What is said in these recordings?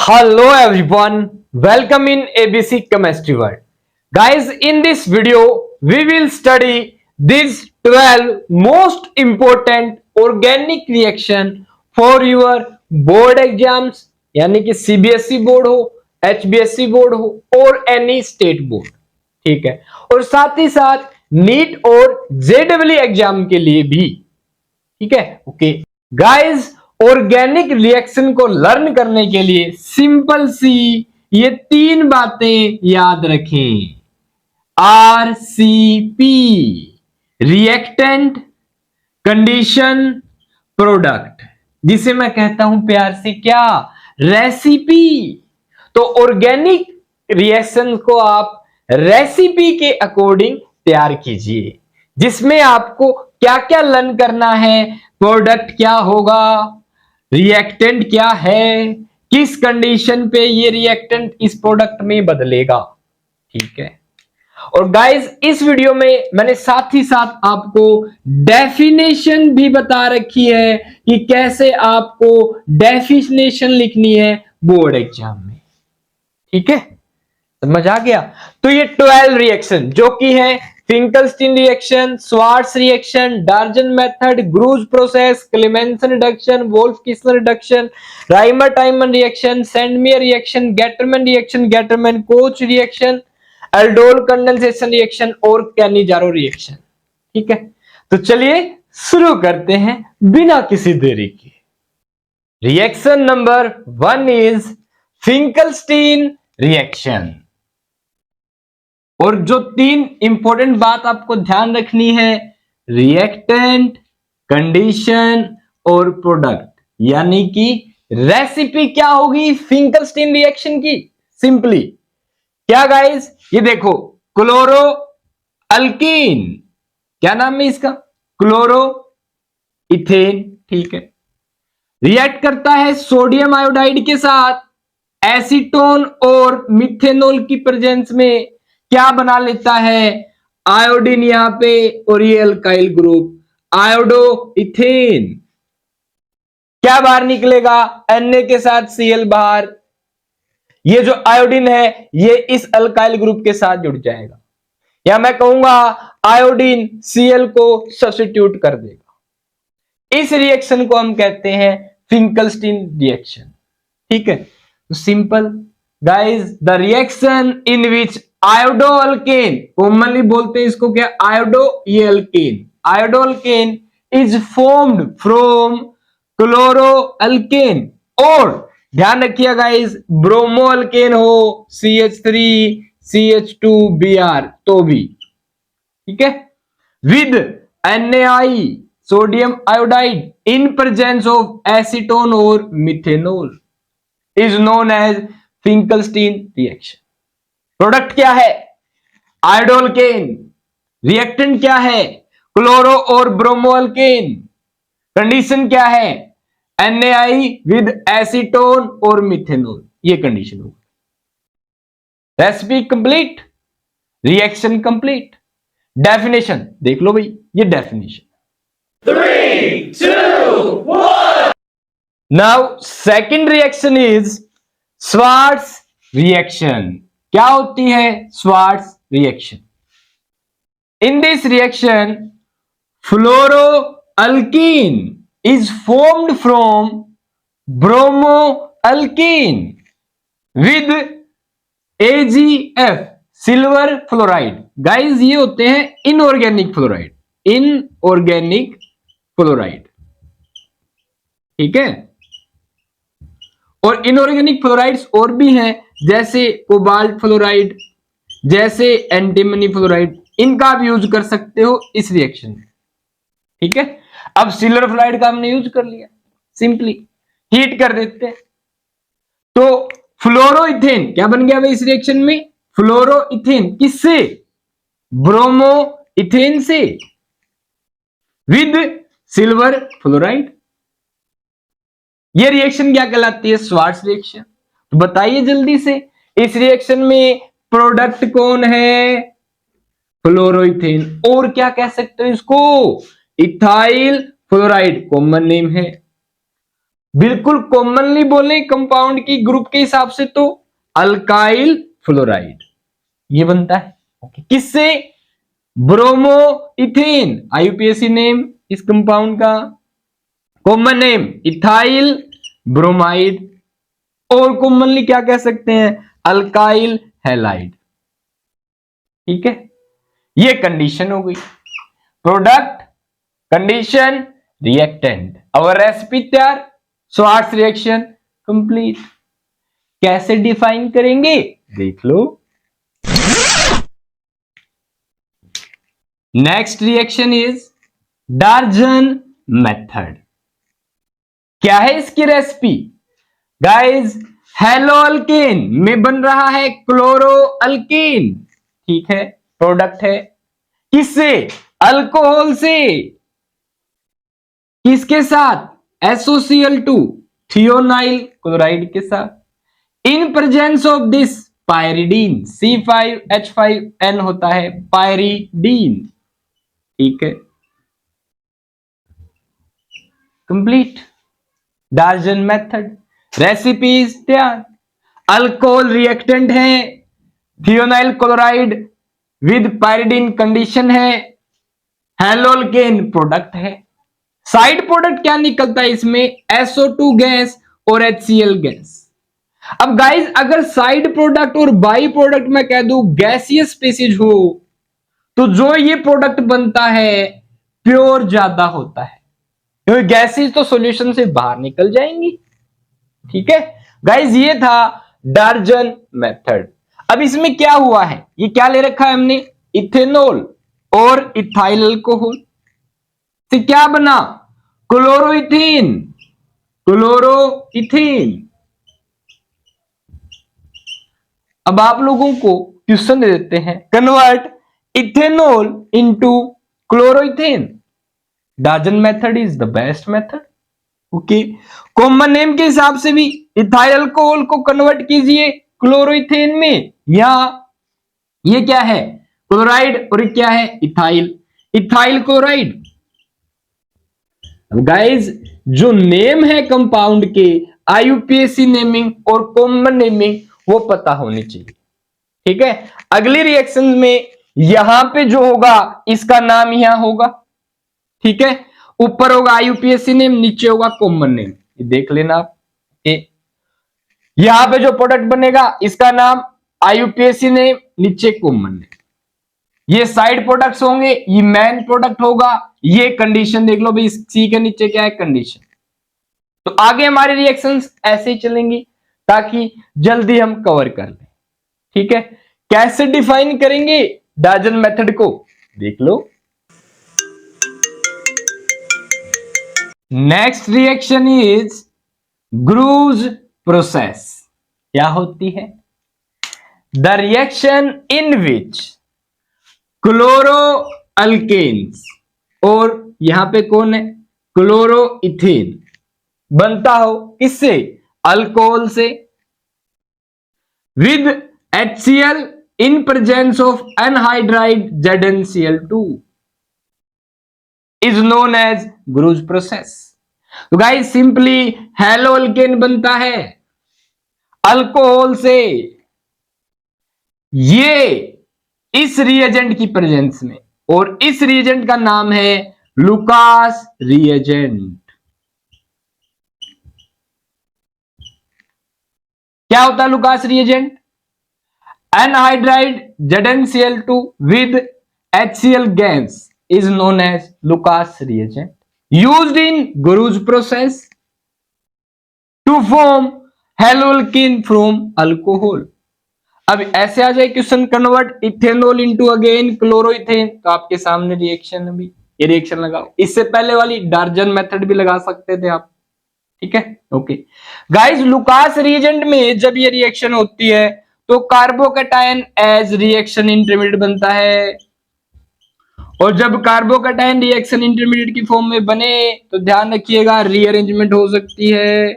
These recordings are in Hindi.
Hello everyone, welcome in ABC Chemistry World. Guys, in this video, we will study these 12 most important organic reaction for your board exams, यानी कि CBSE बोर्ड हो, HBSE बोर्ड हो और एनी स्टेट बोर्ड, ठीक है। और साथ ही साथ नीट और JEE एग्जाम के लिए भी, ठीक है। ओके गाइस, ऑर्गेनिक रिएक्शन को लर्न करने के लिए सिंपल सी ये तीन बातें याद रखें। RCP, रिएक्टेंट, कंडीशन, प्रोडक्ट, जिसे मैं कहता हूं प्यार से क्या, रेसिपी। तो ऑर्गेनिक रिएक्शन को आप रेसिपी के अकॉर्डिंग तैयार कीजिए, जिसमें आपको क्या क्या लर्न करना है, प्रोडक्ट क्या होगा, रिएक्टेंट क्या है, किस कंडीशन पे ये रिएक्टेंट इस प्रोडक्ट में बदलेगा, ठीक है। और गाइस, इस वीडियो में मैंने साथ ही साथ आपको डेफिनेशन भी बता रखी है कि कैसे आपको डेफिनेशन लिखनी है बोर्ड एग्जाम में, ठीक है। समझ आ गया। तो ये 12 रिएक्शन जो कि है Finkelstein reaction, Swarts reaction, Darzens method, Groove's process, Clemmensen reduction, Wolff Kishner reduction, Reimer Tiemann reaction, Sandmeyer reaction, Gattermann reaction, Gattermann Koch reaction, aldol condensation reaction और कैनिजारो रिएक्शन, ठीक है। तो चलिए शुरू करते हैं बिना किसी देरी के। Reaction number 1 is Finkelstein reaction. और जो तीन इंपॉर्टेंट बात आपको ध्यान रखनी है, रिएक्टेंट, कंडीशन और प्रोडक्ट, यानी कि रेसिपी क्या होगी फिंकलस्टीन रिएक्शन की। सिंपली क्या गाइस, ये देखो, क्लोरो अल्कीन, क्या नाम है इसका, क्लोरो इथेन, ठीक है। रिएक्ट करता है सोडियम आयोडाइड के साथ, एसीटोन और मिथेनॉल की प्रेजेंस में क्या बना लेता है, आयोडीन यहां पे, और ये अल्काइल ग्रुप आयोडो इथेन। क्या बाहर निकलेगा, Na के साथ Cl बाहर। ये जो आयोडीन है ये इस अल्काइल ग्रुप के साथ जुड़ जाएगा, या मैं कहूंगा आयोडीन Cl को सब्स्टिट्यूट कर देगा। इस रिएक्शन को हम कहते हैं फिंकलस्टीन रिएक्शन, ठीक है। तो simple guys, the reaction in which iodo alkane, commonly बोलते हैं इसको क्या, आयोडो, ये alkane, iodo alkane is formed from chloro alkane, और ध्यान रखिए गाइस, ब्रोमो अल्केन हो, CH3 CH2Br तो भी, ठीक है, with NaI, sodium iodide, in presence of acetone और methanol, is known as Finkelstein reaction. Product क्या है, आयोडोअल्केन, रिएक्टेंट क्या है, क्लोरो और ब्रोमोअल्केन, कंडीशन क्या है, NaI विद एसीटोन और मिथेनॉल, ये कंडीशन होगी। Recipe complete, reaction complete. Definition देख लो भाई, ये definition. 3, 2, 1। Now second reaction is Swarts reaction. क्या होती है Swarts reaction? In this reaction fluoro alkene is formed from bromo alkyne with AgF, silver fluoride. Guys, ये होते हैं इनऑर्गेनिक फ्लोराइड, इनऑर्गेनिक फ्लोराइड, ठीक है। और इनऑर्गेनिक फ्लोराइड्स और भी हैं, जैसे कोबाल्ट फ्लोराइड, जैसे एंटीमनी फ्लोराइड, इनका आप यूज कर सकते हो इस रिएक्शन में, ठीक है। अब सिल्वर फ्लोराइड का हमने यूज कर लिया, सिंपली हीट कर देते हैं, तो फ्लोरोइथेन क्या बन गया भाई इस रिएक्शन में, फ्लोरोइथेन, किससे, ब्रोमो इथेन से, विद सिल्वर फ्लोराइड। ये रिएक्शन क्या कहलाती है, स्वार्ट्स रिएक्शन। तो बताइए जल्दी से, इस रिएक्शन में प्रोडक्ट कौन है, फ्लोरोइथेन, और क्या कह सकते हो इसको, इथाइल फ्लोराइड, कॉमन नेम है। बिल्कुल कॉमनली बोले कंपाउंड की ग्रुप के हिसाब से तो अल्काइल फ्लोराइड ये बनता है। ओके, किससे? ब्रोमो इथेन, आईयूपीएसी नेम इस कंपाउंड का, कॉमन नेम इथाइल ब्रोमाइड, और कॉमनली क्या कह सकते हैं? Alkyl halide. ठीक है, ये कंडीशन हो गई। प्रोडक्ट, कंडीशन, रिएक्टेंट, और रेसिपी तैयार, स्वार्ट्स रिएक्शन कंप्लीट। कैसे डिफाइन करेंगे देख लो। Next reaction is Darzens method. क्या है इसकी रेसिपी? गाइस, हेलो अल्केन में बन रहा है क्लोरो अल्केन। ठीक है, प्रोडक्ट है किससे? अल्कोहल से। किसके साथ? SOCl2 थियोनाइल क्लोराइड के साथ। इन presence of this pyridine, C5H5N होता है पायरिडीन। ठीक है, कंप्लीट। डार्जन मेथड, रेसिपीज तैयार। अल्कोहल रिएक्टेंट है, thionyl chloride with pyridine condition है, हेलोअल्केन प्रोडक्ट है। साइड प्रोडक्ट क्या निकलता है इसमें? SO2 गैस और HCl गैस। अब गाइस, अगर साइड प्रोडक्ट और बाई प्रोडक्ट में कह दूं गैसियस स्पीसीज हो, तो जो ये प्रोडक्ट बनता है प्योर ज्यादा होता है, क्योंकि गैसेस तो सॉल्यूशन से बाहर निकल जाएंगी। ठीक है गाइस, ये था डार्जन मेथड। अब इसमें क्या हुआ है, ये क्या ले रखा है हमने? इथेनॉल और इथाइल अल्कोहल से क्या बना? क्लोरोइथेन। क्लोरोइथेन। अब आप लोगों को क्वेश्चन दे देते हैं, convert ethanol into chloroethane. डार्जन method is the best method. Okay, common name के हिसाब से भी इथाइल अल्कोहल को कन्वर्ट कीजिए क्लोरोइथेन में, या ये क्या है? क्लोराइड, और क्या है? Ethyl, ethyl chloride. गाइस, जो नेम है कंपाउंड के, आईयूपीएसी नेमिंग और कॉमन नेमिंग वो पता होनी चाहिए। ठीक है, अगली रिएक्शन में यहां पे जो होगा इसका नाम यहां होगा। ठीक है, ऊपर होगा आईयूपीएसी नेम, नीचे होगा कॉमन नेम, ये देख लेना आप। यहां पे जो प्रोडक्ट बनेगा इसका नाम आईयूपीएसी नेम, नीचे कॉमन नेम। ये साइड प्रोडक्ट्स होंगे, ये मेन प्रोडक्ट होगा। ये कंडीशन देख लो भाई, सी के नीचे क्या है? कंडीशन। तो आगे हमारी रिएक्शंस ऐसे ही चलेंगी ताकि जल्दी हम कवर कर लें। ठीक है, कैसे डिफाइन करेंगे डार्जन मेथड को देख लो। Next reaction is Groove's process. क्या होती है? The reaction in which chloro alkanes, और यहां पे कौन है? क्लोरोइथेन बनता हो किससे? अल्कोहल से, with HCl in presence of anhydride ZnCl2 is known as Groove's process. तो गाइस, सिंपली हेलो अल्केन बनता है अल्कोहल से, ये इस रिएजेंट की प्रेजेंस में, और इस रिएजेंट का नाम है लुकास रिएजेंट। क्या होता है Lucas reagent? Anhydride ZnCl2 with HCl gas is known as Lucas reagent, used in Guru's process to form haloalkane from alcohol। अब ऐसे आ जाए question, convert ethanol into again chloroethane, तो आपके सामने रिएक्शन अभी, ये रिएक्शन लगाओ। इससे पहले वाली डार्जन मेथड भी लगा सकते थे आप। ठीक है, ओके गाइस, लुकास रिएजेंट में जब ये रिएक्शन होती है तो कार्बोकैटायन एज रिएक्शन इंटरमीडिएट बनता है, और जब कार्बोकैटायन रिएक्शन इंटरमीडिएट की फॉर्म में बने तो ध्यान रखिएगा रीअरेंजमेंट हो सकती है।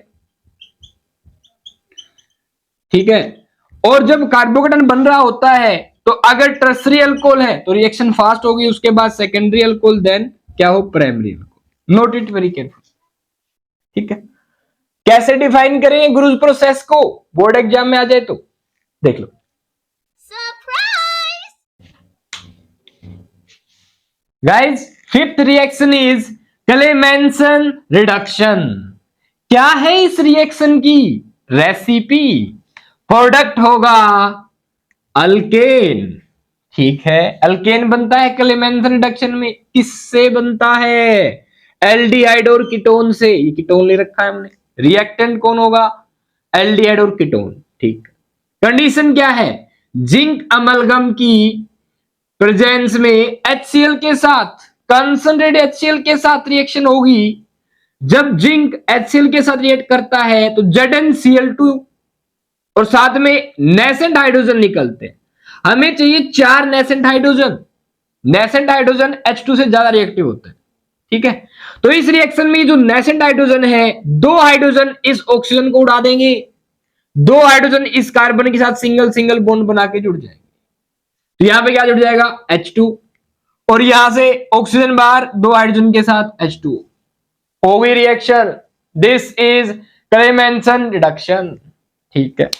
ठीक है, और जब कार्बोकैटायन बन रहा होता है तो अगर टर्सरी अल्कोहल है तो रिएक्शन फास्ट होगी, उसके बाद सेकेंडरी अल्कोहल, देन क्या हो? Primary alcohol. Note it very careful. ठीक है, कैसे डिफाइन करेंगे ग्रूज प्रोसेस को, बोर्ड एग्जाम में आ जाए तो देख लो। Guys fifth reaction is Clemmensen reduction. क्या है इस रिएक्शन की रेसिपी? प्रोडक्ट होगा अल्केन। ठीक है, अल्केन बनता है क्लेमेंसन रिडक्शन में। किससे बनता है? एल्डिहाइड और कीटोन से। ये कीटोन ले रखा है हमने। रिएक्टेंट कौन होगा? एल्डिहाइड और कीटोन। ठीक, कंडीशन क्या है? जिंक अमलगम की प्रेजेंस में HCl के साथ, कंसंट्रेटेड HCl के साथ रिएक्शन होगी। जब जिंक HCl के साथ रिएक्ट करता है तो ZnCl2 और साथ में नेसेंट हाइड्रोजन निकलते हैं। हमें चाहिए 4 nascent hydrogen. Nascent hydrogen H2 से ज्यादा रिएक्टिव होता है। ठीक है, तो इस रिएक्शन में जो नेसेंट हाइड्रोजन है, 2 हाइड्रोजन इस ऑक्सीजन को उड़ा देंगे, 2 हाइड्रोजन इस कार्बन के साथ सिंगल सिंगल बॉन्ड बना के जुड़ जाएंगे। तो यहां पे क्या जुड़ जाएगा? H2, और यहां से ऑक्सीजन बाहर 2 हाइड्रोजन के साथ H2 हो गई reaction. This is Clemmensen reduction. ठीक है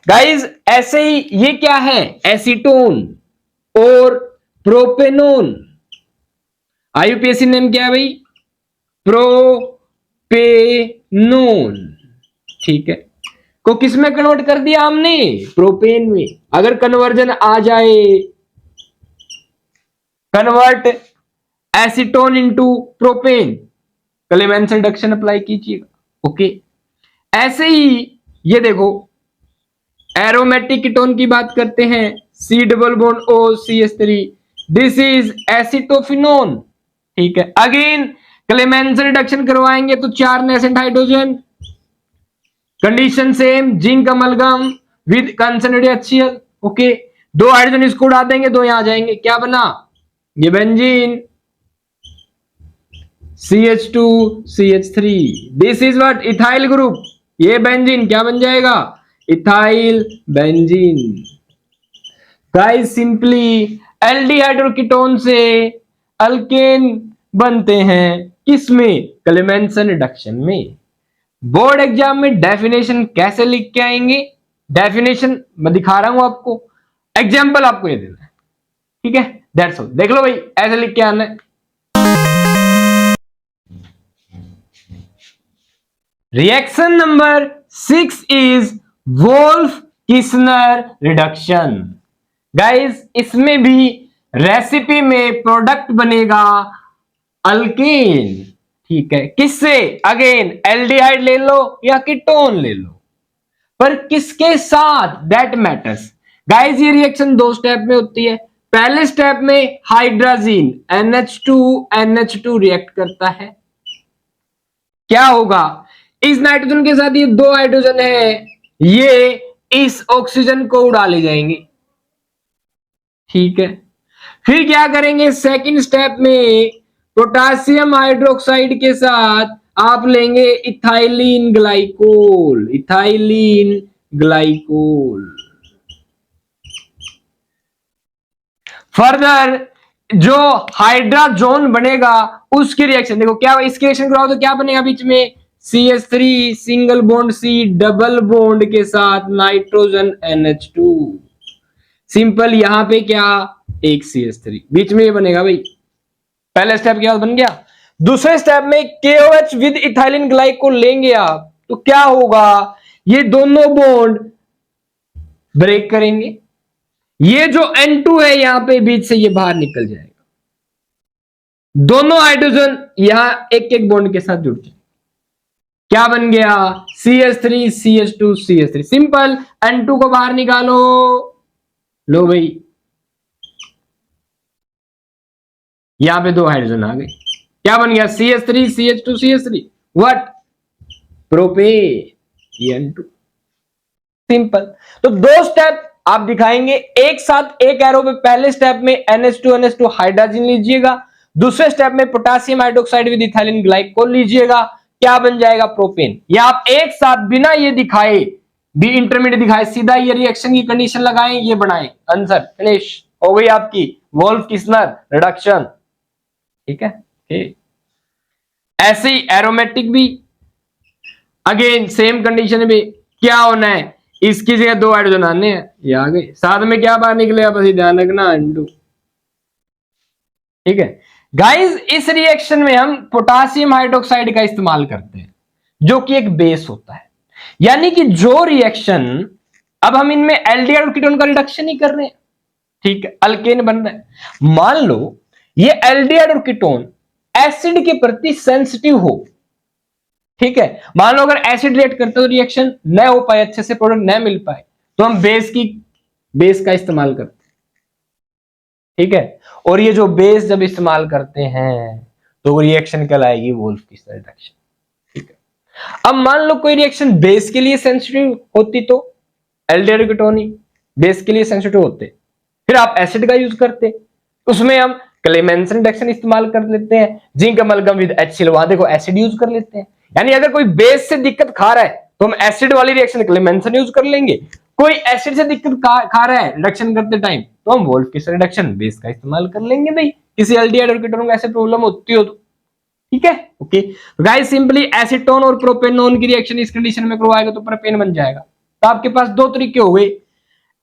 गाइस, ऐसे ही ये क्या है? एसीटोन और प्रोपेनोन। आईयूपीएसी नेम क्या है भाई? प्रोपेनोन। ठीक है, को किस में कन्वर्ट कर दिया हमने? प्रोपेन में। अगर कन्वर्जन आ जाए, convert acetone into propane, Clemmensen reduction apply कीजिएगा। ओके, ऐसे ही ये देखो, एरोमेटिक कीटोन की बात करते हैं, C double bond O CH3, this is acetophenone. ठीक है, अगेन क्लेमेंसन रिडक्शन करवाएंगे तो 4 nascent hydrogen, condition same, zinc amalgam with concentrated HCl। Okay, 2 hydrogen इसको उड़ा देंगे, 2 यहां आ जाएंगे, क्या बना? ये benzene CH2 CH3, this is what? Ethyl group. ये बेंजीन क्या बन जाएगा? Ethyl benzene. Guys simply aldehyde और कीटोन से अल्केन बनते हैं, किसमें? क्लेमेंसन रिडक्शन में। बोर्ड एग्जाम में डेफिनेशन कैसे लिख के आएंगे? डेफिनेशन मैं दिखा रहा हूं आपको, एग्जाम्पल आपको ये देना है। ठीक है, दैट्स ऑल। देख लो भाई, ऐसे लिख के आना है। Reaction number 6 is वोल्फ-किस्नर reduction. Guys इसमें भी रेसिपी में प्रोडक्ट बनेगा अल्केन। ठीक है, किससे? अगेन एल्डिहाइड ले लो या कीटोन ले लो, पर किसके साथ? That matters. गाइस ये रिएक्शन 2 स्टेप में होती है। पहले स्टेप में हाइड्रोजीन NH2 रिएक्ट करता है। क्या होगा? इस नाइट्रोजन के साथ ये 2 हाइड्रोजन है, ये इस ऑक्सीजन को उड़ा ले जाएंगे। ठीक है, फिर क्या करेंगे? सेकंड स्टेप में पोटासियम हाइड्रोक्साइड के साथ आप लेंगे ethylene glycol. Ethylene glycol. Further जो हाइड्रोजन बनेगा उसकी रिएक्शन देखो, क्या इसकी रिएक्शन कराओ तो क्या बनेगा? बीच में CH3 single bond C double bond के साथ नाइट्रोजन NH2। सिंपल, यहां पे क्या? एक CH3 बीच में ये बनेगा भाई। पहला स्टेप क्या बन गया। दूसरे स्टेप में KOH विद इथाइलिन ग्लाइकोल लेंगे आप, तो क्या होगा? ये दोनों बॉन्ड ब्रेक करेंगे, ये जो N2 है यहां पे बीच से ये बाहर निकल जाएगा, दोनों हाइड्रोजन यहां एक एक बॉन्ड के साथ जुड़ जाए। क्या बन गया? CH3 CH2 CH3। Simple, N2 को बाहर निकालो, लो भाई यहां पे 2 हाइड्रोजन आ गए। क्या बन गया? CH3 CH2 CH3 what? Propane N2। Simple. तो 2 स्टेप आप दिखाएंगे एक साथ, एक एरो पे। पहले स्टेप में NH2 हाइड्रोजन लीजिएगा, दूसरे स्टेप में potassium hydroxide with ethylene glycol लीजिएगा, क्या बन जाएगा? प्रोपेन। या आप एक साथ बिना ये दिखाए, भी इंटरमीडिएट दिखाए, सीधा ये रिएक्शन की कंडीशन लगाएं, ये बनाएं, आंसर फिनिश हो गई आपकी वोल्फ-किस्नर रिडक्शन। ठीक है, ऐसे ही एरोमेटिक भी अगेन सेम कंडीशन में क्या होना है, इसकी जगह 2 हाइड्रोजन आने हैं, ये आ गए, साथ में क्या बाहर निकलेगा बस ध्यान रखना N2। ठीक है गाइस, इस रिएक्शन में हम पोटासियम हाइड्रोक्साइड का इस्तेमाल करते हैं जो कि एक बेस होता है, यानी कि जो रिएक्शन अब हम इनमें एल्डिहाइड और कीटोन का रिडक्शन ही कर रहे हैं, ठीक है, अल्केन बन रहा है। मान लो ये एल्डिहाइड और कीटोन एसिड के प्रति सेंसिटिव हो, ठीक है, मान लो अगर एसिड रिएक्ट करते तो रिएक्शन न हो पाए, अच्छे से प्रोडक्ट न मिल पाए, तो हम बेस का इस्तेमाल करते हैं, ठीक है, और ये जो बेस जब इस्तेमाल करते हैं तो रिएक्शन कहलाएगी वोल्फ-कीस्टन रिडक्शन, ठीक है। अब मान लो कोई रिएक्शन बेस के लिए सेंसिटिव होती तो एल्डिहाइड कीटोन ही बेस के लिए सेंसिटिव होते, फिर आप एसिड का यूज करते, उसमें हम क्लेमेंसन रिडक्शन इस्तेमाल कर लेते हैं, जिंक अमलगम विद HCl, वहां देखो एसिड यूज कर लेते हैं। यानी अगर कोई बेस से दिक्कत खा रहा है तो हम एसिड वाली रिएक्शन क्लेमेंसन यूज कर लेंगे, कोई एसिड से दिक्कत खा रहा है रिडक्शन करते टाइम तो हम वोल्फ-कीस्टन रिडक्शन बेस का इस्तेमाल कर लेंगे भाई, किसी एल्डिहाइड और कीटोन को ऐसे प्रॉब्लम होती हो तो, ठीक है। ओके गाइस, सिंपली एसीटोन और प्रोपेनोन की रिएक्शन इस कंडीशन में करवाएगा तो प्रोपेन बन जाएगा। तो आपके पास 2 तरीके हो गए,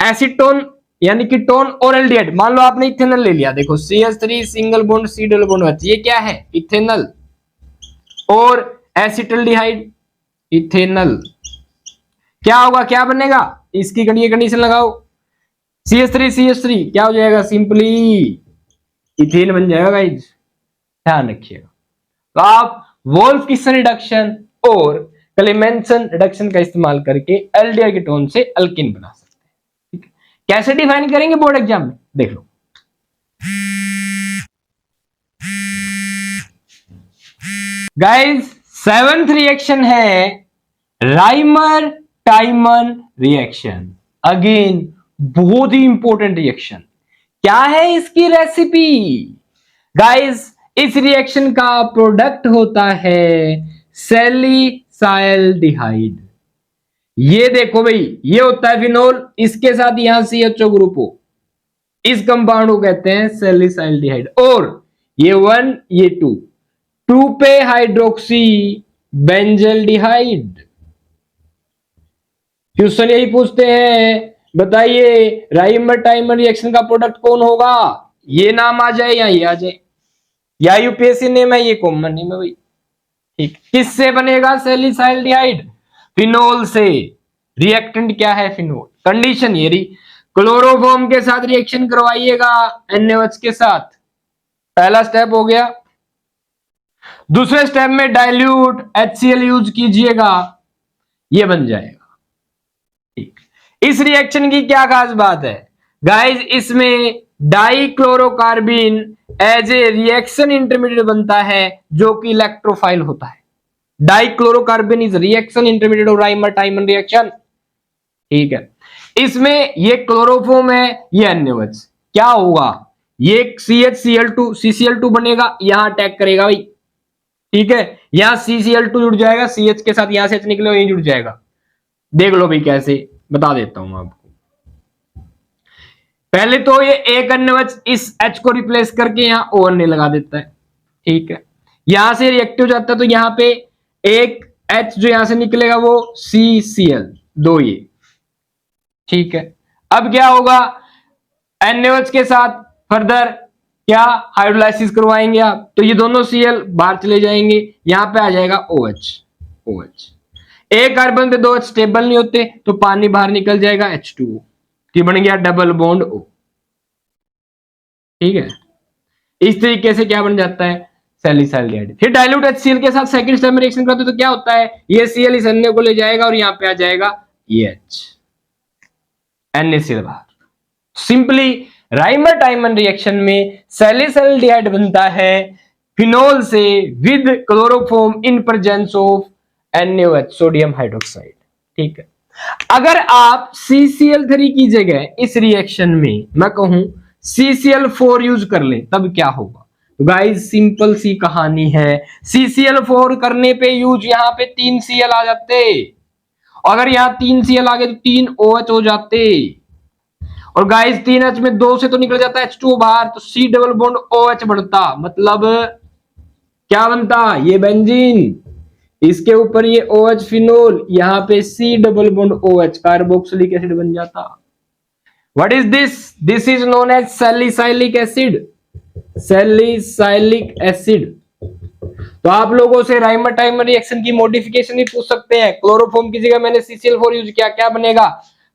एसीटोन यानी कीटोन और एल्डिहाइड। मान लो आपने इथेनॉल ले लिया, देखो CH3 single bond C double bond H, ये क्या है इथेनॉल, और एसिटल्डिहाइड इथेनॉल, क्या होगा, क्या बनेगा, इसकी कंडीशन लगाओ, CH3 क्या हो जाएगा, सिंपली इथेन बन जाएगा गाइस, ध्यान रखिएगा। तो आप वोल्फ-कीस्टन रिडक्शन और क्लेमेंसन रिडक्शन का इस्तेमाल करके एल्डिहाइड कीटोन से अल्कीन बना सकते हैं, ठीक है। कैसे डिफाइन करेंगे बोर्ड एग्जाम में, देख लो। गाइस 7th रिएक्शन है राइमर टाइमन रिएक्शन, अगेन बहुत ही इंपॉर्टेंट रिएक्शन। क्या है इसकी रेसिपी गाइस, इस रिएक्शन का प्रोडक्ट होता है सैलिसाइल्डिहाइड। ये देखो भाई, ये होता है फिनोल, इसके साथ यहां CHO ग्रुप हो, इस कंपाउंड को कहते हैं सैलिसाइल्डिहाइड, और ये 1 ये 2 पे हाइड्रोक्सी बेंजल्डिहाइड। क्वेश्चन यही पूछते हैं, बताइए राइमर टाइमर रिएक्शन का प्रोडक्ट कौन होगा, ये नाम आ जाए या ये आ जाए, या यूपीएससी नेम है, ये कॉमन नेम है भाई, ठीक। किससे बनेगा सैलिसाइल्डिहाइड, फिनोल से। रिएक्टेंट क्या है फिनोल, कंडीशन ये रही, क्लोरोफॉर्म के साथ रिएक्शन करवाइएगा NaOH के साथ, पहला स्टेप हो गया। दूसरे स्टेप में डाइल्यूट HCl यूज कीजिएगा, ये बन जाएगा, ठीक। इस रिएक्शन की क्या खास बात है गाइस, इसमें dichlorocarbene as a reaction intermediate बनता है जो कि इलेक्ट्रोफाइल होता है। Dichlorocarbene is reaction intermediate of Reimer Tiemann reaction, ठीक है। इसमें ये क्लोरोफॉर्म है, ये NaOH, क्या होगा, ये CHCl2 CCl2 बनेगा, यहां अटैक करेगा भाई, ठीक है, यहां CCl2 जुड़ जाएगा, CH के साथ यहां से H निकले यहीं जुड़ जाएगा, देख लो भाई कैसे, बता देता हूं आपको। पहले तो ये एक NaOH इस H को रिप्लेस करके यहां ONA लगा देता है, ठीक है, यहां से रिएक्टिव जाता है तो यहां पे एक H जो यहां से निकलेगा वो CCl, 2 ये, ठीक है। अब क्या होगा, NaOH के साथ फर्दर क्या हाइड्रोलाइसिस करवाएंगे आप, तो ये दोनों Cl बाहर चले जाएंगे, यहां पे आ जाएगा OH, एक कार्बन पे 2 H स्टेबल नहीं होते तो पानी बाहर निकल जाएगा H2O, कि बन गया डबल बॉन्ड O, ठीक है। इस तरीके से क्या बन जाता है सैलिसाइल्डिहाइड। फिर डाइल्यूट HCl के साथ सेकंड स्टेप में रिएक्शन करते तो क्या होता है, ये Cl इस Na को ले जाएगा और यहां पे आ जाएगा ये H, NaCl बाहर। सिंपली राइमर टाइमन रिएक्शन में सैलिसाइल्डिहाइड बनता है फिनोल से with chloroform in presence of NaOH sodium hydroxide, ठीक है। अगर आप CCl3 की जगह इस रिएक्शन में मैं कहूं CCl4 यूज कर ले तब क्या होगा, तो गाइस सिंपल सी कहानी है, CCl4 करने पे यूज यहां पे 3 Cl आ जाते, अगर यहां 3 Cl आ गए तो 3 OH हो जाते, और गाइस 3H में 2 से तो निकल जाता है H2O बाहर, तो C डबल बॉन्ड OH बढ़ता, मतलब क्या बनता, ये बेंजीन, इसके ऊपर ये OH फिनोल, यहां पे C double bond OH carboxylic acid बन जाता। What is this? This is known as salicylic acid. Salicylic acid. तो आप लोगों से राइमर टाइमर रिएक्शन की मॉडिफिकेशन भी पूछ सकते हैं। क्लोरोफॉर्म की जगह मैंने CCl4 यूज किया, क्या बनेगा?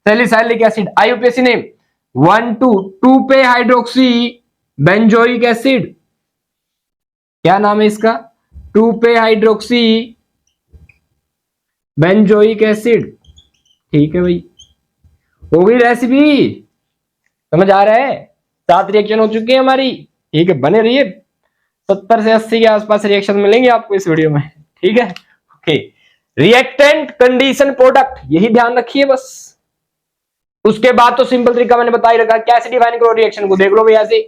Salicylic acid. IUPAC नेम 1,2 पे हाइड्रोक्सी बेंजोइक एसिड। क्या नाम है इसका? 2 पे हाइड्रोक्सी बेंजोइक एसिड। ठीक है भाई, हो गई रेसिपी। समझ आ रहा है? 7 रिएक्शन हो चुकी है हमारी। ठीक है, बने रहिए, 70 से 80 के आसपास रिएक्शन मिलेंगे आपको इस वीडियो में। ठीक है, ओके। रिएक्टेंट, कंडीशन, प्रोडक्ट, यही ध्यान रखिए बस। उसके बाद तो सिंपल तरीका मैंने बता ही रखा। कैसे डिफाइन करो रिएक्शन को, देख लो भैया से।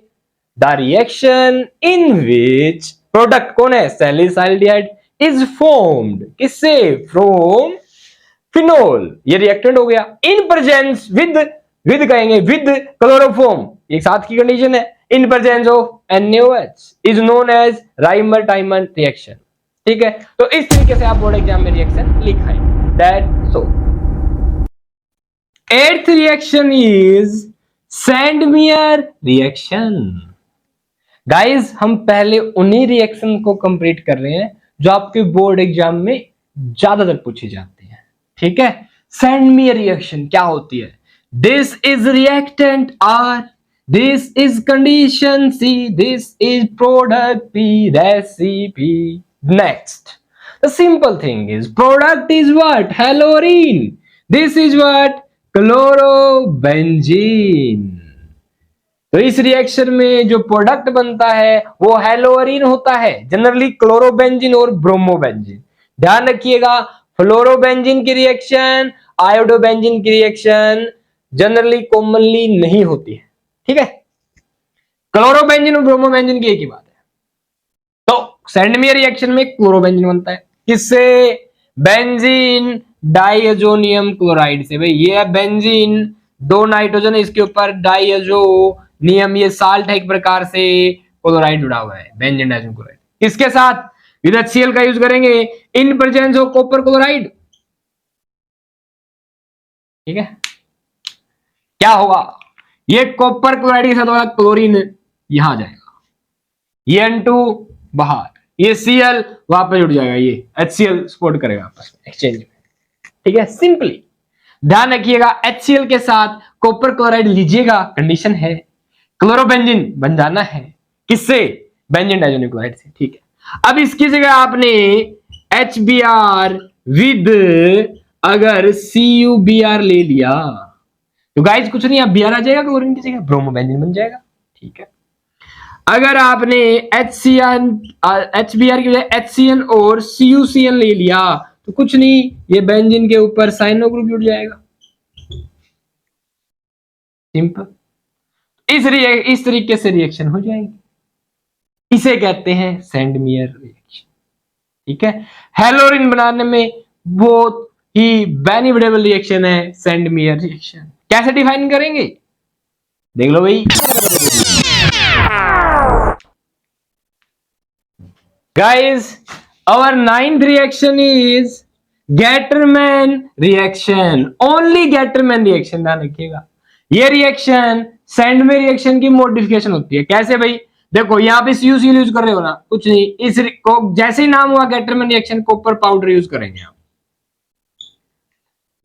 The reaction in which product कौन है? सैलिसाइल्डिहाइड इज फॉर्म्ड, किससे? फ्रॉम फिनोल, ये रिएक्टेंट हो गया। इन प्रेजेंस विद कहेंगे विद क्लोरोफॉर्म, एक साथ की कंडीशन है। In presence of NaOH is known as Reimer Tiemann reaction. ठीक है, तो इस तरीके से आप बोर्ड एग्जाम में रिएक्शन लिखाएंगे। That's all. 8th reaction is Sandmeyer reaction. Guys, हम पहले उन्हीं रिएक्शन को कंप्लीट कर रहे हैं जो आपके बोर्ड एग्जाम में ज्यादातर पूछे जाते हैं। ठीक है, सैंडमियर रिएक्शन क्या होती है? This is reactant R, this is condition C, this is product P, recipe. Next, the simple thing is product is what? Haloarene, this is what? Chlorobenzene. तो इस रिएक्शन में जो प्रोडक्ट बनता है वो हेलोरीन होता है, जनरली क्लोरोबेंजीन और ब्रोमोबेंजीन। ध्यान रखिएगा, फ्लोरोबेंजीन की रिएक्शन, आयोडोबेंजीन की रिएक्शन जनरली कॉमनली नहीं होती है। ठीक है, क्लोरोबेंजीन और ब्रोमोबेंजीन की एक ही बात है। तो सैंडमियर रिएक्शन में क्लोरोबेंजीन बनता है, किससे? बेंजीन डाइअजोनियम क्लोराइड से। भाई ये है बेंजीन, 2 नाइट्रोजन, इसके ऊपर डाइअजोनियम, ये साल्ट है एक प्रकार से, क्लोराइड जुड़ा हुआ है, बेंजीन डाइअजोनियम क्लोराइड। किसके साथ? विद HCl का यूज करेंगे इन प्रेजेंस ऑफ कॉपर क्लोराइड। ठीक है, क्या होगा? ये कॉपर क्लोराइड के साथ होगा क्लोरीन, यहां जाएगा, ये N2 बाहर, ये Cl वापस जुड़ जाएगा, ये HCl सपोर्ट करेगा आपस में एक्सचेंज में। ठीक है, सिंपली ध्यान रखिएगा, HCl के साथ कॉपर क्लोराइड लीजिएगा, कंडीशन है क्लोरोबेंजीन बन जाना है, किससे? बेंजीन डाइअजोनियम क्लोराइड से। ठीक है, अब इसकी जगह आपने HBr विद अगर CuBr ले लिया तो गाइस कुछ नहीं, अब Br आ जाएगा, क्लोरीन की जगह ब्रोमोबेंजीन बन जाएगा। ठीक है, अगर आपने HBr की बजाय HCN और CuCN ले लिया तो कुछ नहीं, ये बेंजीन के ऊपर साइनो ग्रुप जुड़ जाएगा। सिंपल, इस तरीके से रिएक्शन हो जाएगी। इसे कहते हैं सैंडमियर रिएक्शन। ठीक है, हेलोरिन बनाने में बहुत ही बेनिफिटेबल रिएक्शन है सैंडमियर रिएक्शन। कैसे डिफाइन करेंगे, देख लो भाई। Guys, our 9th reaction is Gattermann reaction. Only Gattermann reaction, ध्यान रखिएगा। ये रिएक्शन सैंडमियर रिएक्शन की मॉडिफिकेशन होती है। कैसे भाई? देखो यहाँ पे CuCl यूज कर रहे हो ना, कुछ नहीं, इस को जैसे ही नाम हुआ Gattermann reaction, copper powder use करेंगे आप,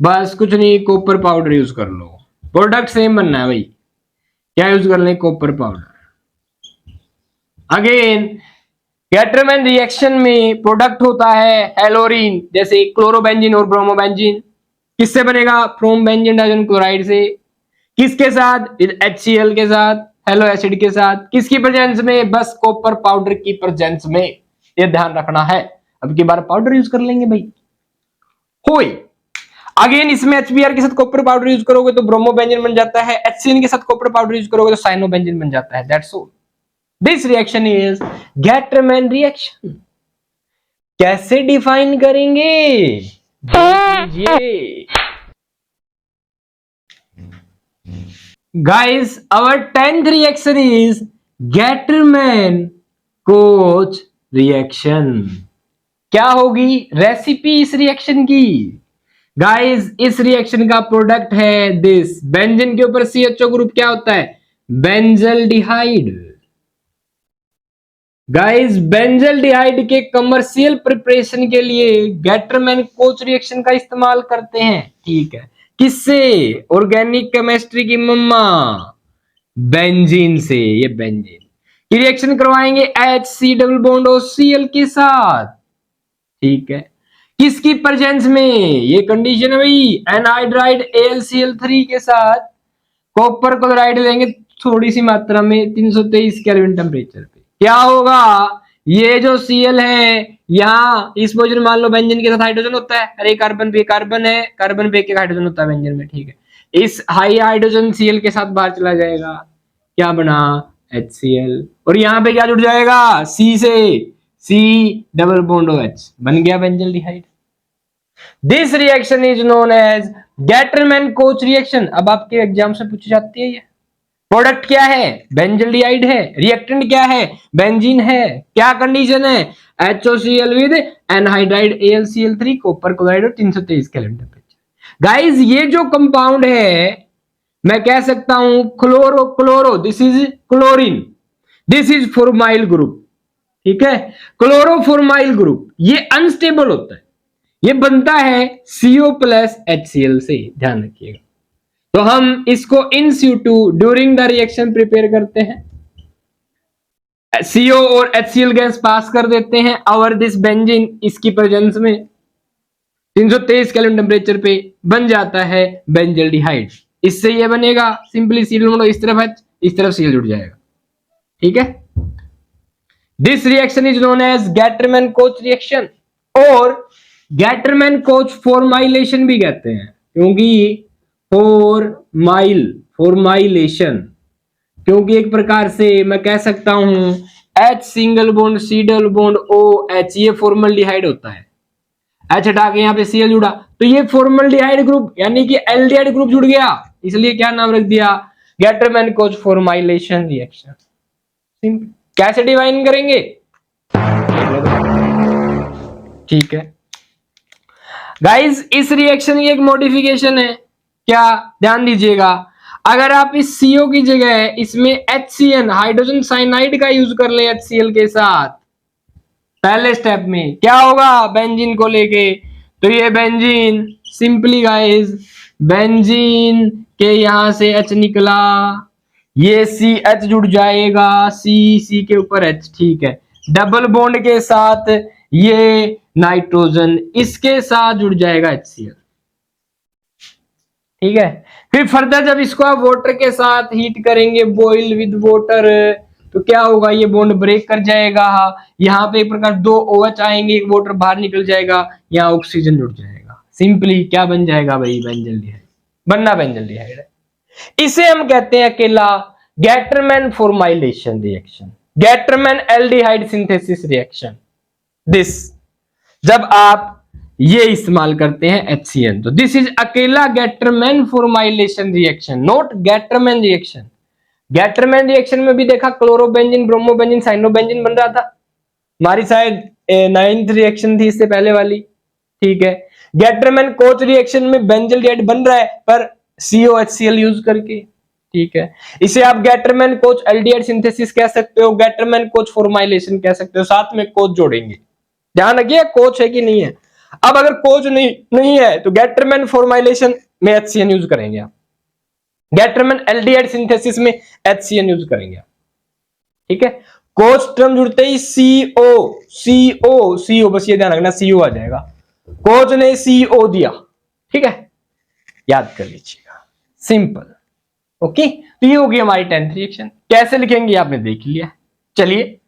बस कुछ नहीं, कॉपर पाउडर यूज कर लो, प्रोडक्ट सेम बनना है भाई। क्या यूज कर लें? Copper powder. Again Gattermann reaction में प्रोडक्ट होता है हेलोरीन, जैसे क्लोरोबेंजीन और ब्रोमोबेंजीन। किससे बनेगा? फ्रॉम बेंजीन डाइअजोनियम क्लोराइड से। किसके साथ? HCl के साथ, हेलो एसिड के साथ। किसकी प्रेजेंस में? बस कॉपर पाउडर की प्रेजेंस में, ये ध्यान रखना है। अब की बार पाउडर यूज कर लेंगे भाई। होई अगेन इसमें HBr के साथ कॉपर पाउडर यूज करोगे तो ब्रोमोबेंजीन बन जाता है, HCN के साथ कॉपर पाउडर यूज करोगे तो साइनोबेंजीन बन जाता है। That's all. This reaction is Gattermann reaction. कैसे डिफाइन करेंगे? Guys, our 10th reaction is Gattermann Koch reaction. क्या होगी रेसिपी इस रिएक्शन की? गाइस इस रिएक्शन का प्रोडक्ट है दिस, बेंजीन के ऊपर CHO ग्रुप क्या होता है? बेंजल्डिहाइड। गाइस बेंजल्डिहाइड के कमर्शियल प्रिपरेशन के लिए गैटरमैन कोच रिएक्शन का इस्तेमाल करते हैं, ठीक है। किससे? ऑर्गेनिक केमिस्ट्री की मम्मा बेंजीन से। ये बेंजीन की रिएक्शन करवाएंगे HC डबल बॉन्ड OCl के साथ, ठीक है। किसकी प्रेजेंस में? ये कंडीशन है भाई, एनहाइड्राइड AlCl3 के साथ कॉपर क्लोराइड लेंगे थोड़ी सी मात्रा में 323 केल्विन टेम्परेचर पे। क्या होगा? ये जो Cl है यहाँ इस पोजीशन मान लो बेंजीन के साथ हाइड्रोजन होता है, अरे कार्बन पे कार्बन है, कार्बन पे एक हाइड्रोजन होता है बेंजीन में, ठीक है। इस हाई हाइड्रोजन Cl के साथ बाहर चला जाएगा, क्या बना? HCl। और यहाँ पे क्या जुड़ जाएगा? C से C डबल बॉन्ड OH बन गया benzaldehyde. This reaction is known as Gattermann Koch reaction. अब आपके एग्जाम से पूछी जाती है ये। प्रोडक्ट क्या है? बेंजल्डिहाइड है। रिएक्टेंट क्या है? बेंजीन है। क्या कंडीशन है? HOCl with anhydride AlCl3 copper chloride और 323 केल्विन टेम्परेचर। गाइस ये जो कंपाउंड है मैं कह सकता हूं chloro chloro, this is chlorine, this is formyl group, ठीक है। क्लोरोफॉर्माइल ग्रुप ये अनस्टेबल होता है, ये बनता है CO प्लस HCl से, ध्यान रखिएगा। तो हम इसको इन situ during the reaction prepare करते हैं, CO और HCl गैस पास कर देते हैं और दिस बेंजीन इसकी प्रेजेंस में 323 केल्विन टेम्परेचर पे बन जाता है बेंजल्डिहाइड। इससे ये बनेगा सिंपली Cl इस तरफ H, इस तरफ Cl जुड़ जाएगा, ठीक है। This reaction is known as Gattermann Koch reaction, और गैटरमैन कोच फॉर्माइलेशन भी कहते हैं, क्योंकि फॉर्माइलेशन क्योंकि एक प्रकार से मैं कह सकता हूं H single bond C double bond OH ये फॉर्मल्डिहाइड होता है, H हटा के यहाँ पे Cl जुड़ा तो ये फॉर्मल्डिहाइड ग्रुप यानी कि एल्डिहाइड ग्रुप जुड़ गया, इसलिए क्या नाम रख दिया? Gattermann Koch formylation reaction. Simple. कैसे डिवाइन करेंगे? ठीक है गाइस, इस रिएक्शन की एक मॉडिफिकेशन है, क्या? ध्यान दीजिएगा, अगर आप इस CO की जगह इसमें HCN हाइड्रोजन साइनाइड का यूज कर ले HCl के साथ, पहले स्टेप में क्या होगा बेंजीन को लेके? तो ये बेंजीन सिंपली गाइस, बेंजीन के यहां से H निकला, ये CH जुड़ जाएगा, C के ऊपर H, ठीक है। डबल बॉन्ड के साथ ये नाइट्रोजन इसके साथ जुड़ जाएगा HCl, ठीक है। फिर फर्दर जब इसको आप वाटर के साथ हीट करेंगे, बॉइल विद वाटर, तो क्या होगा? ये बॉन्ड ब्रेक कर जाएगा, यहाँ पे एक प्रकार 2 OH आएंगे, वाटर बाहर निकल जाएगा, यहाँ ऑक्सीजन जुड़ जाएगा, सिंपली क्या बन जाएगा भाई? बेंजल्डिहाइड। बनना बेंजल्डिहाइड है। इसे हम कहते हैं अकेला Gattermann formylation reaction, Gattermann aldehyde synthesis reaction. This जब आप ये इस्तेमाल करते हैं HCN, तो दिस इज अकेला Gattermann formylation reaction, not Gattermann reaction. Gattermann reaction में भी देखा क्लोरोबेंजीन, ब्रोमोबेंजीन, साइनोबेंजीन बन रहा था, हमारी शायद 9th रिएक्शन थी इससे पहले वाली, ठीक है। गैटरमैन कोच रिएक्शन में बेंजल्डिहाइड बन रहा है पर COHCl यूज करके, ठीक है। इसे आप गैटरमैन कोच एल्डिहाइड सिंथेसिस कह सकते हो, गैटरमैन कोच फॉर्माइलेशन कह सकते हो, साथ में कोच जोड़ेंगे, ध्यान रखिए कोच है कि नहीं है। अब अगर कोच नहीं है तो गैटरमैन फॉर्माइलेशन में HCN यूज करेंगे आप, गैटरमैन एल्डिहाइड सिंथेसिस में HCN यूज करेंगे, ठीक है। कोच टर्म जुड़ते ही CO बस ये ध्यान रखना CO आ जाएगा, कोच ने CO दिया, ठीक है, याद कर लीजिएगा, सिंपल। ओके, तो ये होगी हमारी 10th रिएक्शन। कैसे लिखेंगे आपने देख लिया। चलिए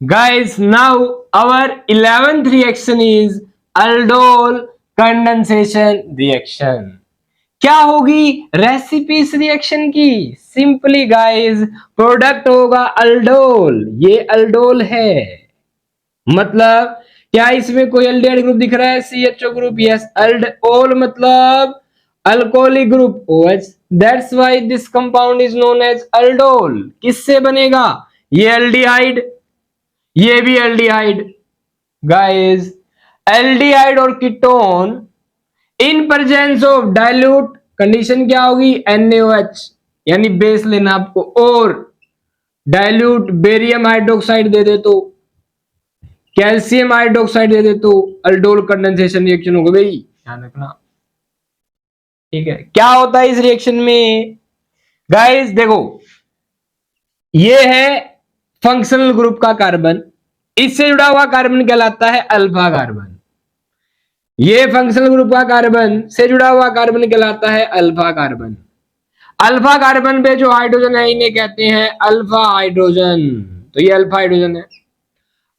guys, now our 11th reaction is aldol condensation reaction. क्या होगी रेसिपी इस रिएक्शन की? सिंपली गाइस, प्रोडक्ट होगा अल्डोल, ये अल्डोल है, मतलब क्या इसमें कोई एल्डिहाइड ग्रुप दिख रहा है? CHO group, yes. अल्डोल मतलब alcoholic group OH, that's why this compound is known as aldol. किससे बनेगा? ये एल्डिहाइड, ये भी एल्डिहाइड, गाइस एल्डिहाइड और ketone in presence of dilute condition क्या होगी, NaOH, यानी बेस लेना आपको, और डाइल्यूट बेरियम हाइड्रोक्साइड दे दे तो, कैल्शियम हाइड्रोक्साइड दे दे तो अल्डोल कंडेंसेशन रिएक्शन होगा भाई, ध्यान रखना। ठीक है, क्या होता है इस रिएक्शन में गाइस, देखो ये है फंक्शनल ग्रुप का कार्बन, इससे जुड़ा हुआ कार्बन कहलाता है अल्फा कार्बन। ये फंक्शनल ग्रुप का कार्बन से जुड़ा हुआ कार्बन कहलाता है अल्फा कार्बन। अल्फा कार्बन पे जो हाइड्रोजन है इन्हें कहते हैं अल्फा हाइड्रोजन, तो ये अल्फा हाइड्रोजन है।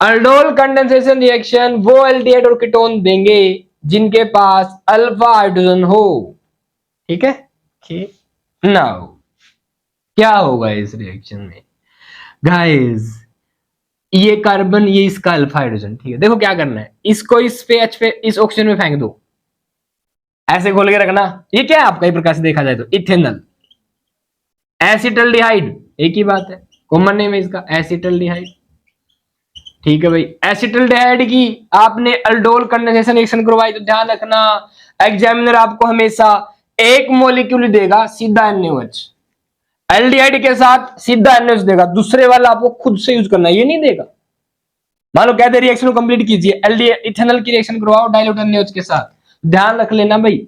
अल्डोल कंडेंसेशन रिएक्शन वो एल्डिहाइड और कीटोन देंगे जिनके पास अल्फा हाइड्रोजन हो। ठीक है, नाउ क्या होगा इस रिएक्शन में गाइस, ये कार्बन ये इसका अल्फा हाइड्रोजन, ठीक है, देखो क्या करना है, इसको इस पे H पे इस ऑक्सीजन में फेंक दो, ऐसे खोल के रखना। ये क्या है आपका एक प्रकार से देखा जाए तो इथेनॉल एसिटल्डिहाइड, एक ही बात है, कॉमन नेम है इसका एसिटल्डिहाइड। ठीक है भाई, एसिटल्डिहाइड की आपने अल्डोल कंडेंसेशन रिएक्शन करवाई तो ध्यान रखना एग्जामिनर आपको हमेशा एक मॉलिक्यूल देगा सीधा NaOH, एल्डिहाइड के साथ सीधा NaOH देगा, दूसरे वाला आपको खुद से यूज करना, ये नहीं देगा। मान लो कहते रिएक्शन को कंप्लीट कीजिए, एल्डिहाइड इथेनॉल की रिएक्शन करवाओ डाइल्यूट NaOH के साथ, ध्यान रख लेना भाई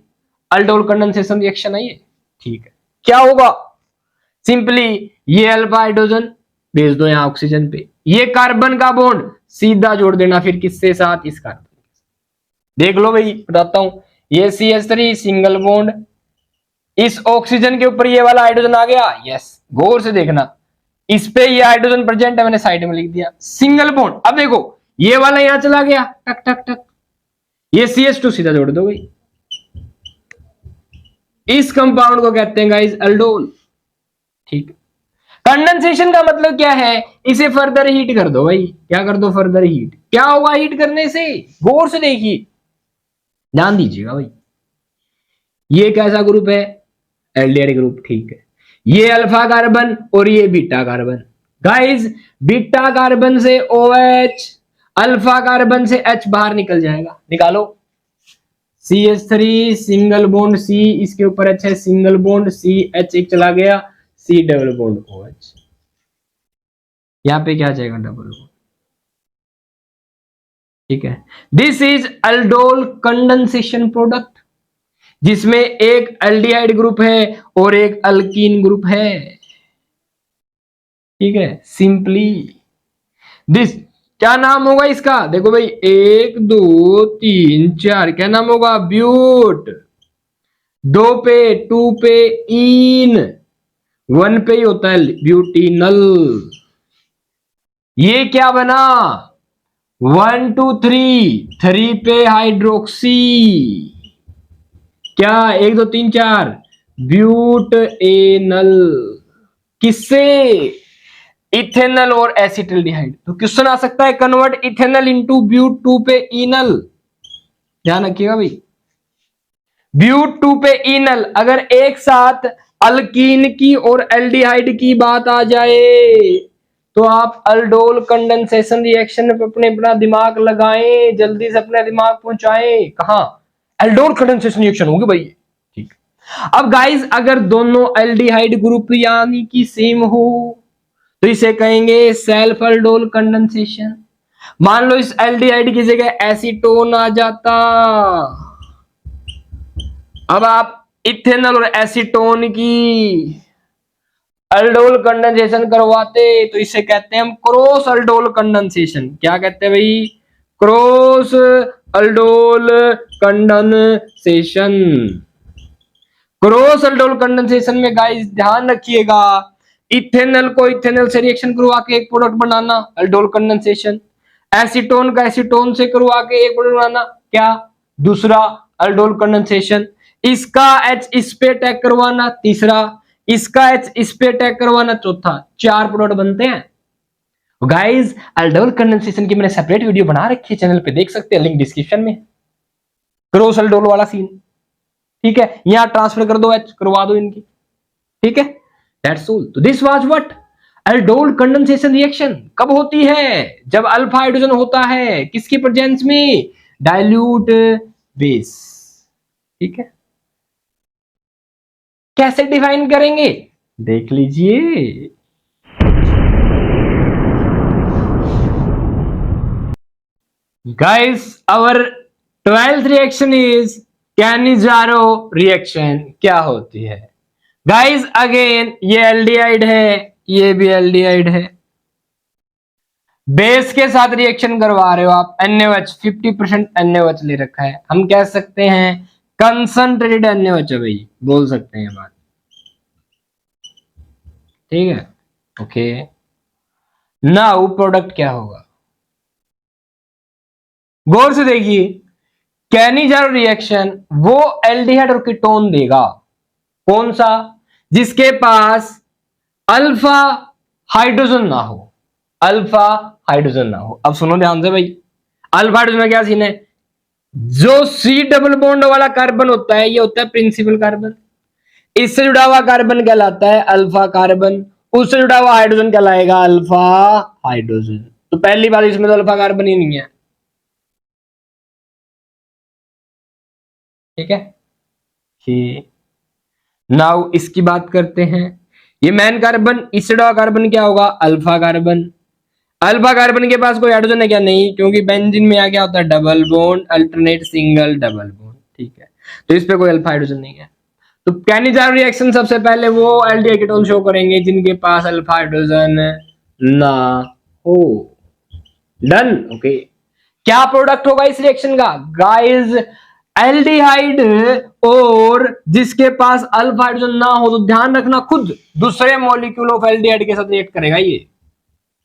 अल्डोल कंडेंसेशन रिएक्शन है ये। ठीक है, क्या होगा, सिंपली ये अल्फा हाइड्रोजन भेज दो यहां ऑक्सीजन पे, ये कार्बन का बॉन्ड सीधा जोड़ देना फिर किससे साथ, इस कार्बन। देख लो भाई बताता हूं, ये CH3 सिंगल बॉन्ड, इस ऑक्सीजन के ऊपर ये वाला हाइड्रोजन आ गया, यस गौर से देखना, इस पे ये हाइड्रोजन प्रेजेंट है, मैंने साइड में लिख दिया सिंगल बॉन्ड। अब देखो ये वाला यहां चला गया टक टक टक, ये CH2 सीधा जोड़ दो भाई, इस कंपाउंड को कहते हैं गाइस अल्डोल। ठीक, कंडेंसेशन का मतलब क्या है, इसे फर्दर हीट कर दो भाई, क्या कर दो फर्दर हीट, क्या होगा हीट करने से, गौर से देखिए ध्यान दीजिएगा भाई, ये कैसा ग्रुप है, एल्डिहाइड ग्रुप। ठीक है, ये अल्फा कार्बन और ये beta carbon, guys beta carbon से OH, अल्फा कार्बन से H बाहर निकल जाएगा, निकालो, CH3 सिंगल बॉन्ड C, इसके ऊपर H है सिंगल बॉन्ड C, H एक चला गया, C डबल बॉन्ड OH, यहां पे क्या आ जाएगा डबल बॉन्ड। ठीक है, this is aldol condensation product, जिसमें एक एल्डिहाइड ग्रुप है और एक अल्कीन ग्रुप है। ठीक है, सिंपली दिस क्या नाम होगा इसका, देखो भाई 1 2 3 4, क्या नाम होगा, ब्यूट, 2 पे 2 पे इन, 1 पे ही होता है ब्यूटिनल। ये क्या बना 1 2 3, 3 पे हाइड्रोक्सी, क्या 1 2 3 4 ब्यूट एनल, किससे, इथेनॉल और एसिटल्डिहाइड। तो क्वेश्चन आ सकता है कन्वर्ट इथेनॉल इनटू ब्यूट 2 पे इनल, ध्यान रखिएगा भाई, ब्यूट 2 पे इनल, अगर एक साथ अल्कीन की और एल्डिहाइड की बात आ जाए तो आप अल्डोल कंडेंसेशन रिएक्शन पे अपना दिमाग लगाएं, जल्दी से अपना दिमाग पहुंचाएं, कहां, अल्डोल कंडेंसेशन रिएक्शन होगी भाई। ठीक, अब गाइस अगर दोनों एल्डिहाइड ग्रुप यानी कि सेम हो तो इसे कहेंगे सेल्फ अल्डोल कंडेंसेशन। मान लो इस एल्डिहाइड की जगह एसीटोन आ जाता, अब आप इथेनॉल और एसीटोन की अल्डोल कंडेंसेशन करवाते तो इसे कहते हैं हम क्रॉस अल्डोल कंडेंसेशन। क्या कहते हैं भाई, cross aldol condensation. Cross aldol condensation में गाइस ध्यान रखिएगा, इथेनॉल को इथेनॉल से रिएक्शन करवा के एक प्रोडक्ट बनाना अल्डोल कंडेंसेशन, एसीटोन का एसीटोन से करवा के एक प्रोडक्ट बनाना क्या, दूसरा अल्डोल कंडेंसेशन, इसका H इस पे अटैक करवाना तीसरा, इसका H इस पे अटैक करवाना चौथा, 4 प्रोडक्ट बनते हैं। गाइस अल्डोल कंडेंसेशन की मैंने सेपरेट वीडियो बना रखी है चैनल पे, देख सकते हैं, लिंक डिस्क्रिप्शन में, क्रॉस अल्डोल वाला सीन। ठीक है, यहां ट्रांसफर कर दो H, करवा दो इनकी। ठीक है, दैट्स ऑल। तो this was what aldol condensation reaction कब होती है? जब अल्फा हाइड्रोजन होता है किसकी प्रेजेंस में? Dilute base. ठीक है, कैसे डिफाइन करेंगे देख लीजिए। Guys our 12th reaction is Cannizzaro reaction. क्या होती है गाइस? अगेन ये एल्डिहाइड है, ये भी एल्डिहाइड है, बेस के साथ रिएक्शन करवा रहे हो आप, NaOH 50% NaOH ले रखा है, हम कह सकते हैं कंसंट्रेटेड NaOH है भाई, बोल सकते हैं बात। ठीक है, ओके। नाउ प्रोडक्ट क्या होगा, गौर से देखिए। कैनिजारो रिएक्शन वो एल्डिहाइड और कीटोन देगा, कौन सा? जिसके पास अल्फा हाइड्रोजन ना हो, अल्फा हाइड्रोजन ना हो। अब सुनो ध्यान से भाई, अल्फा हाइड्रोजन में क्या सीन है? जो सी डबल बॉन्ड वाला कार्बन होता है ये होता है प्रिंसिपल कार्बन, इससे जुड़ा हुआ कार्बन कहलाता है अल्फा कार्बन, उससे जुड़ा हुआ हाइड्रोजन कहलाएगा अल्फा हाइड्रोजन। तो पहली बात इसमें तो अल्फा कार्बन ही नहीं है। ठीक है, नाउ इसकी बात करते हैं। ये मेन कार्बन, इससे जुड़ा कार्बन क्या होगा? Alpha carbon. अल्फा कार्बन के पास कोई हाइड्रोजन है क्या? नहीं, क्योंकि बेंजीन में क्या होता है? Double bond, alternate single double bond. ठीक है, तो इस पे कोई अल्फा हाइड्रोजन नहीं है। तो कैनिजारो रिएक्शन सबसे पहले वो एल्डिहाइड कीटोन शो करेंगे जिनके पास अल्फा हाइड्रोजन ना हो। Done, okay. क्या प्रोडक्ट होगा इस रिएक्शन का गाइस? एल्डिहाइड और जिसके पास अल्फा हाइड्रोजन ना हो, तो ध्यान रखना खुद दूसरे मॉलिक्यूल ऑफ एल्डिहाइड के साथ रिएक्ट करेगा ये।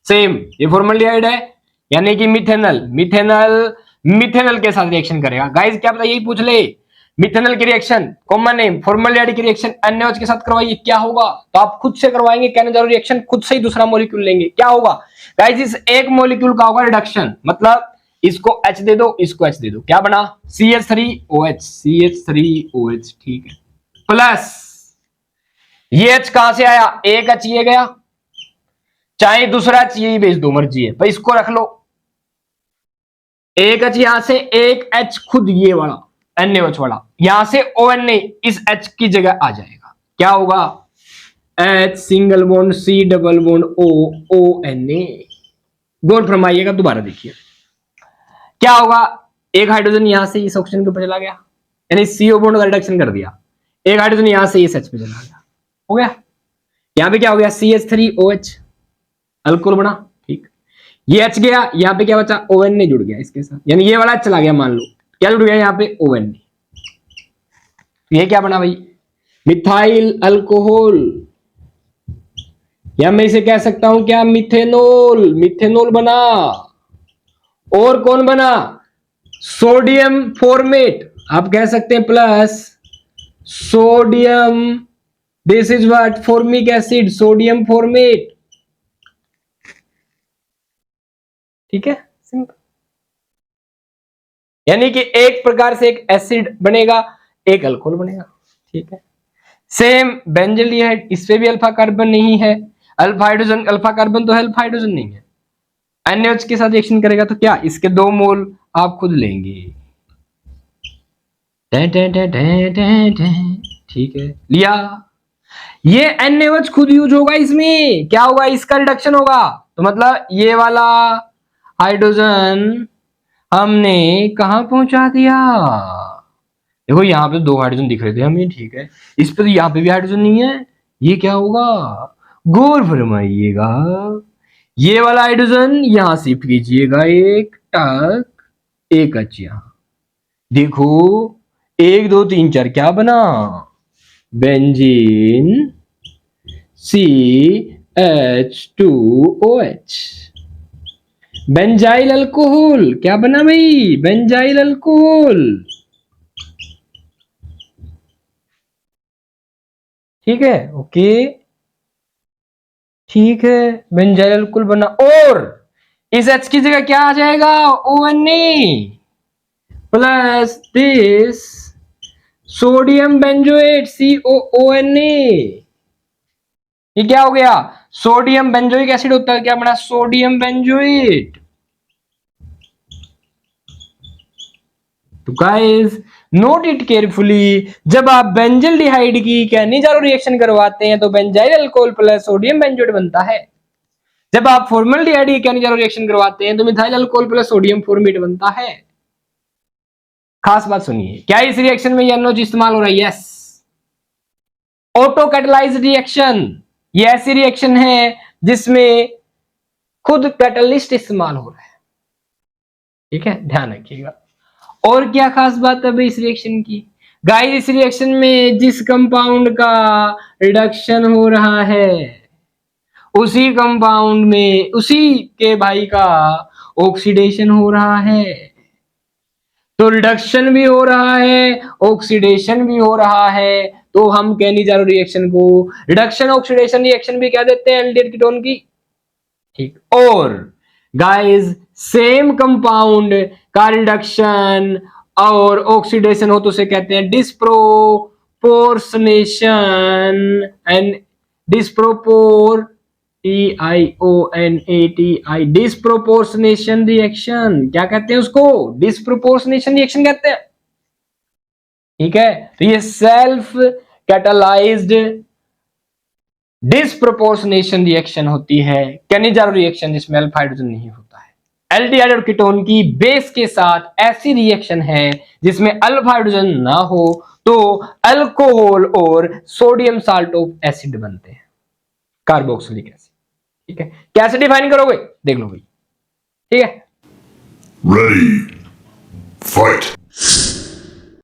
सेम ये फॉर्मल्डिहाइड है, यानी कि मिथेनल, मिथेनल मिथेनल के साथ रिएक्शन करेगा। गाइस क्या पता यही पूछ ले, मिथेनल की रिएक्शन कॉमन नेम, फॉर्मल्डिहाइड की रिएक्शन NaOH के साथ करवाइए, क्या होगा? तो आप खुद से करवाएंगे कैनिजारो रिएक्शन, खुद से ही दूसरा मॉलिक्यूल लेंगे, क्या होगा? गाइस इस एक मॉलिक्यूल का होगा रिडक्शन, मतलब इसको H दे दो, इसको H दे दो, क्या बना? CH3OH, CH3OH। ठीक है, प्लस ये H कहां से आया? एक H ये गया, चाहे दूसरा H यही भेज दो, मर्जी है भाई, इसको रख लो। एक H यहां से, एक H खुद ये वाला NaOH वाला, यहां से ONA इस H की जगह आ जाएगा, क्या होगा? H single bond C double bond O, ONA। गौर फरमाइएगा, दोबारा देखिए क्या होगा। एक हाइड्रोजन यहां से इस ऑक्सीजन के ऊपर चला गया, यानी CO बॉन्ड का रिडक्शन कर दिया, एक हाइड्रोजन यहां से इस H पे चला गया, हो गया। यहां पे क्या हो गया? CH3OH, अल्कोहल बना। ठीक, ये H गया, यहां पे क्या बचा? ONA जुड़ गया इसके साथ, यानी ये वाला H चला गया, मान लो क्या जुड़ गया यहां पे? ONA। ये क्या बना भाई? मिथाइल अल्कोहल, या मैं इसे कह सकता हूं क्या? मिथेनॉल, मिथेनॉल बना। और कौन बना? सोडियम फॉर्मेट, आप कह सकते हैं plus sodium, this is what? Formic acid, sodium format. ठीक है, सिंपल। यानी कि एक प्रकार से एक एसिड बनेगा, एक अल्कोहल बनेगा। ठीक है, सेम बेंजोलिहाइड, इस पे भी अल्फा कार्बन नहीं है, अल्फा हाइड्रोजन, अल्फा कार्बन तो है, अल्फा हाइड्रोजन नहीं है। NaOH के साथ रिएक्शन करेगा तो क्या? इसके 2 मोल आप खुद लेंगे। ठीक है, लिया। ये NaOH खुद यूज होगा इसमें, क्या होगा? इसका रिडक्शन होगा, तो मतलब ये वाला हाइड्रोजन हमने कहां पहुंचा दिया? देखो यहां पे 2 हाइड्रोजन दिख रहे थे हमें, ठीक है, इस पे तो यहां पे भी हाइड्रोजन नहीं है, ये क्या होगा? गौर फरमाइएगा, ये वाला हाइड्रोजन यहां शिफ्ट कीजिएगा, एक टक, एक H यहां, देखो 1 2 3 4 क्या बना? बेंजीन CH2OH, बेंजाइल अल्कोहल, क्या बना भाई? Benzyl alcohol. ठीक है, ओके, ठीक है, बेंजाइल अल्कोहल बना, और इस H की जगह क्या आ जाएगा? ONA plus this sodium benzoate COONA। ये क्या हो गया? सोडियम बेंजोइक एसिड होता है, क्या बना, सोडियम बेंजोएट। तो गाइस नोट इट केयरफुली, जब आप बेंजल्डिहाइड की कैनिजारो रिएक्शन करवाते हैं तो benzyl alcohol plus sodium benzoate बनता है। जब आप फॉर्मल्डिहाइड की कैनिजारो रिएक्शन करवाते हैं तो methyl alcohol plus sodium format बनता है। खास बात सुनिए, क्या इस रिएक्शन में एनओएच इस्तेमाल हो रहा है? यस। ऑटो कैटलाइज्ड रिएक्शन, ये ऐसी रिएक्शन है जिसमें खुद कैटलिस्ट इस्तेमाल हो रहा है। ठीक है, ध्यान रखिएगा। और क्या खास बात है भाई इस रिएक्शन की? गाइस इस रिएक्शन में जिस कंपाउंड का रिडक्शन हो रहा है उसी कंपाउंड में उसी के भाई का ऑक्सीडेशन हो रहा है। तो रिडक्शन भी हो रहा है, ऑक्सीडेशन भी हो रहा है, तो हम कैनिजारो रिएक्शन को रिडक्शन ऑक्सीडेशन रिएक्शन भी कह देते हैं एल्डिहाइड कीटोन की। ठीक, और गाइस सेम कंपाउंड का रिडक्शन और ऑक्सीडेशन हो तो उसे कहते हैं disproportionation and TIONATI disproportionation reaction. क्या कहते हैं उसको? डिस्प्रोपोर्शनेशन रिएक्शन कहते हैं। ठीक है, तो ये सेल्फ कैटलाइज्ड डिस्प्रोपोर्शनेशन रिएक्शन होती है, कैनिजारो रिएक्शन जिसमें अल्फा हाइड्रोजन नहीं होता है। एल्डिहाइड और कीटोन की बेस के साथ ऐसी रिएक्शन है जिसमें अल्फा हाइड्रोजन ना हो तो अल्कोहल और सोडियम साल्ट ऑफ एसिड बनते हैं, कार्बोक्सिलिक एसिड। ठीक है, कैसे डिफाइन करोगे देख लो भाई। ठीक है, Ready. Fight.